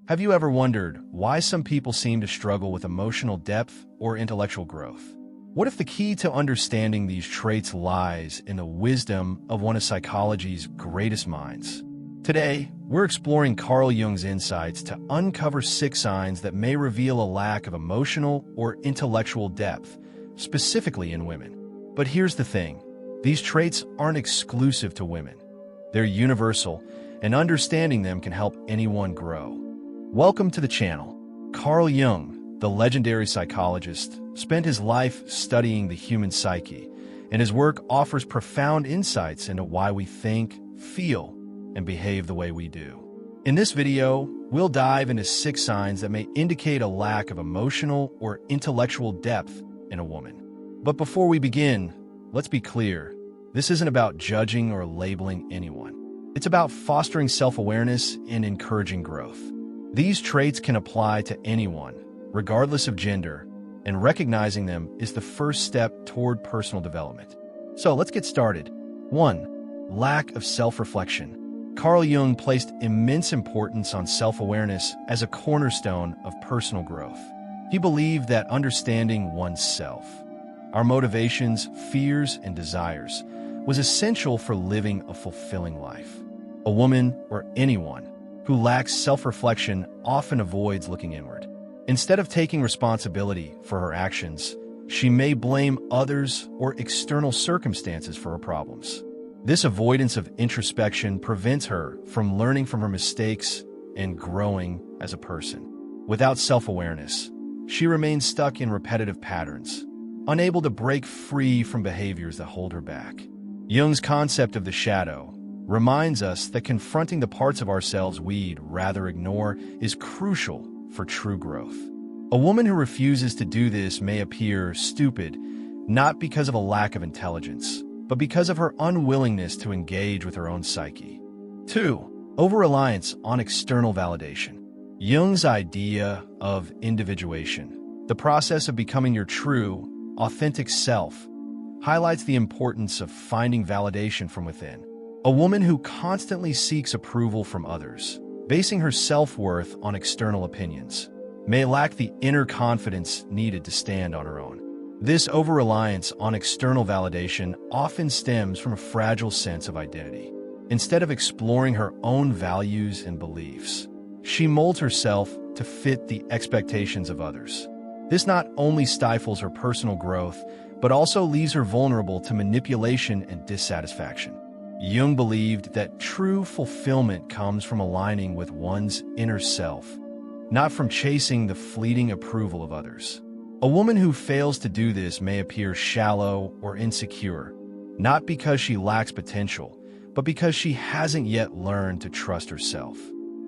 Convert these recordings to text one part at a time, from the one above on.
Have you ever wondered why some people seem to struggle with emotional depth or intellectual growth? What if the key to understanding these traits lies in the wisdom of one of psychology's greatest minds? Today, we're exploring Carl Jung's insights to uncover 6 signs that may reveal a lack of emotional or intellectual depth, specifically in women. But here's the thing. These traits aren't exclusive to women. They're universal, and understanding them can help anyone grow. Welcome to the channel. Carl Jung, the legendary psychologist, spent his life studying the human psyche, and his work offers profound insights into why we think, feel, and behave the way we do. In this video, we'll dive into 6 signs that may indicate a lack of emotional or intellectual depth in a woman. But before we begin, let's be clear. This isn't about judging or labeling anyone. It's about fostering self-awareness and encouraging growth. These traits can apply to anyone, regardless of gender, and recognizing them is the first step toward personal development. So let's get started. 1. Lack of self-reflection. Carl Jung placed immense importance on self-awareness as a cornerstone of personal growth. He believed that understanding oneself, our motivations, fears, and desires, was essential for living a fulfilling life. A woman, or anyone, who lacks self-reflection often avoids looking inward. Instead of taking responsibility for her actions, she may blame others or external circumstances for her problems. This avoidance of introspection prevents her from learning from her mistakes and growing as a person. Without self-awareness, she remains stuck in repetitive patterns, unable to break free from behaviors that hold her back. Jung's concept of the shadow reminds us that confronting the parts of ourselves we'd rather ignore is crucial for true growth. A woman who refuses to do this may appear stupid, not because of a lack of intelligence, but because of her unwillingness to engage with her own psyche. 2. Over-reliance on external validation. Jung's idea of individuation, the process of becoming your true, authentic self, highlights the importance of finding validation from within. A woman who constantly seeks approval from others, basing her self-worth on external opinions, may lack the inner confidence needed to stand on her own. This over-reliance on external validation often stems from a fragile sense of identity. Instead of exploring her own values and beliefs, she molds herself to fit the expectations of others. This not only stifles her personal growth, but also leaves her vulnerable to manipulation and dissatisfaction. Jung believed that true fulfillment comes from aligning with one's inner self, not from chasing the fleeting approval of others. A woman who fails to do this may appear shallow or insecure, not because she lacks potential, but because she hasn't yet learned to trust herself.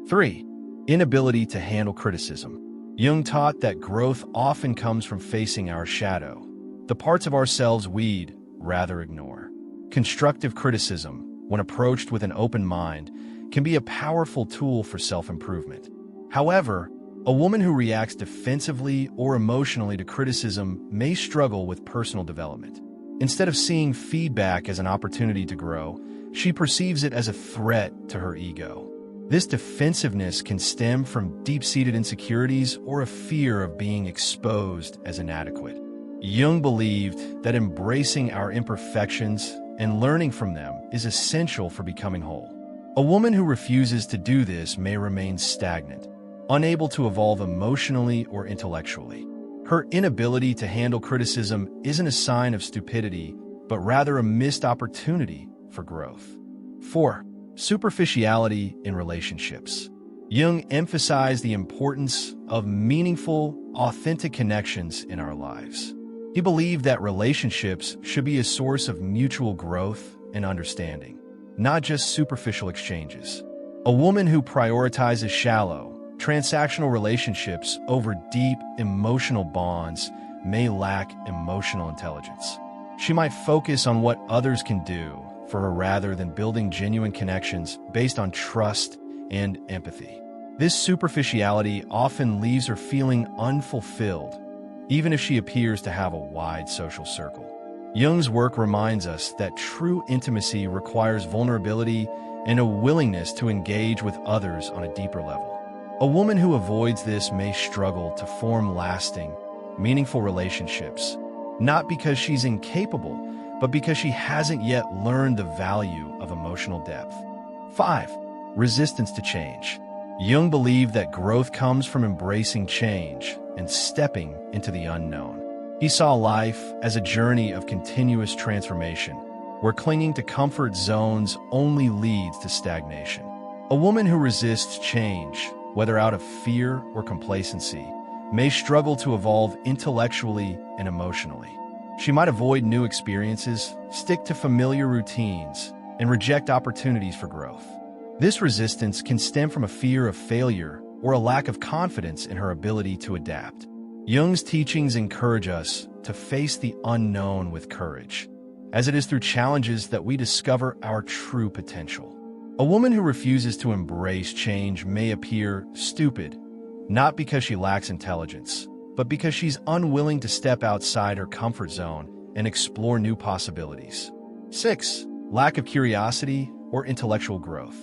3. Inability to handle criticism. Jung taught that growth often comes from facing our shadow, the parts of ourselves we'd rather ignore. Constructive criticism, when approached with an open mind, can be a powerful tool for self-improvement. However, a woman who reacts defensively or emotionally to criticism may struggle with personal development. Instead of seeing feedback as an opportunity to grow, she perceives it as a threat to her ego. This defensiveness can stem from deep-seated insecurities or a fear of being exposed as inadequate. Jung believed that embracing our imperfections and learning from them is essential for becoming whole. A woman who refuses to do this may remain stagnant, unable to evolve emotionally or intellectually. Her inability to handle criticism isn't a sign of stupidity, but rather a missed opportunity for growth. 4. Superficiality in relationships. Jung emphasized the importance of meaningful, authentic connections in our lives. He believed that relationships should be a source of mutual growth and understanding, not just superficial exchanges. A woman who prioritizes shallow, transactional relationships over deep, emotional bonds may lack emotional intelligence. She might focus on what others can do for her rather than building genuine connections based on trust and empathy. This superficiality often leaves her feeling unfulfilled, even if she appears to have a wide social circle. Jung's work reminds us that true intimacy requires vulnerability and a willingness to engage with others on a deeper level. A woman who avoids this may struggle to form lasting, meaningful relationships, not because she's incapable, but because she hasn't yet learned the value of emotional depth. 5. Resistance to change. Jung believed that growth comes from embracing change and stepping into the unknown. He saw life as a journey of continuous transformation, where clinging to comfort zones only leads to stagnation. A woman who resists change, whether out of fear or complacency, may struggle to evolve intellectually and emotionally. She might avoid new experiences, stick to familiar routines, and reject opportunities for growth. This resistance can stem from a fear of failure or a lack of confidence in her ability to adapt. Jung's teachings encourage us to face the unknown with courage, as it is through challenges that we discover our true potential. A woman who refuses to embrace change may appear stupid, not because she lacks intelligence, but because she's unwilling to step outside her comfort zone and explore new possibilities. 6. Lack of curiosity or intellectual growth.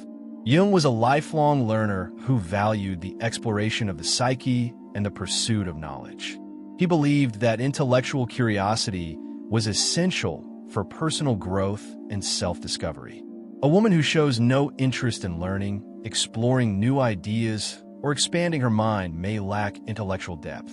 Jung was a lifelong learner who valued the exploration of the psyche and the pursuit of knowledge. He believed that intellectual curiosity was essential for personal growth and self-discovery. A woman who shows no interest in learning, exploring new ideas, or expanding her mind may lack intellectual depth.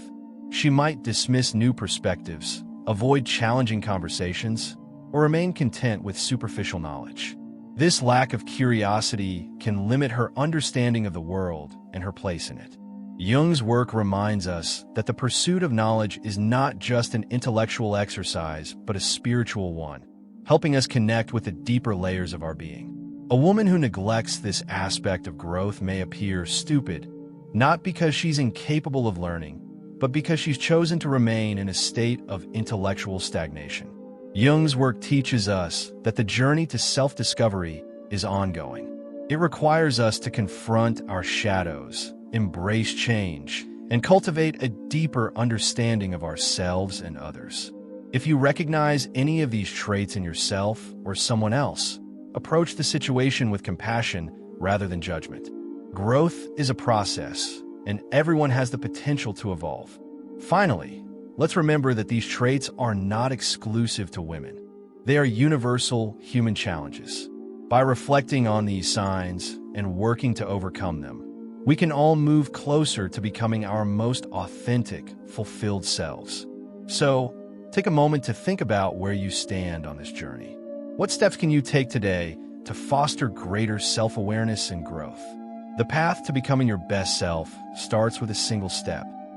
She might dismiss new perspectives, avoid challenging conversations, or remain content with superficial knowledge. This lack of curiosity can limit her understanding of the world and her place in it. Jung's work reminds us that the pursuit of knowledge is not just an intellectual exercise, but a spiritual one, helping us connect with the deeper layers of our being. A woman who neglects this aspect of growth may appear stupid, not because she's incapable of learning, but because she's chosen to remain in a state of intellectual stagnation. Jung's work teaches us that the journey to self-discovery is ongoing. It requires us to confront our shadows, embrace change, and cultivate a deeper understanding of ourselves and others. If you recognize any of these traits in yourself or someone else, approach the situation with compassion rather than judgment. Growth is a process, and everyone has the potential to evolve. Finally, let's remember that these traits are not exclusive to women. They are universal human challenges. By reflecting on these signs and working to overcome them, we can all move closer to becoming our most authentic, fulfilled selves. So, take a moment to think about where you stand on this journey. What steps can you take today to foster greater self-awareness and growth? The path to becoming your best self starts with a single step: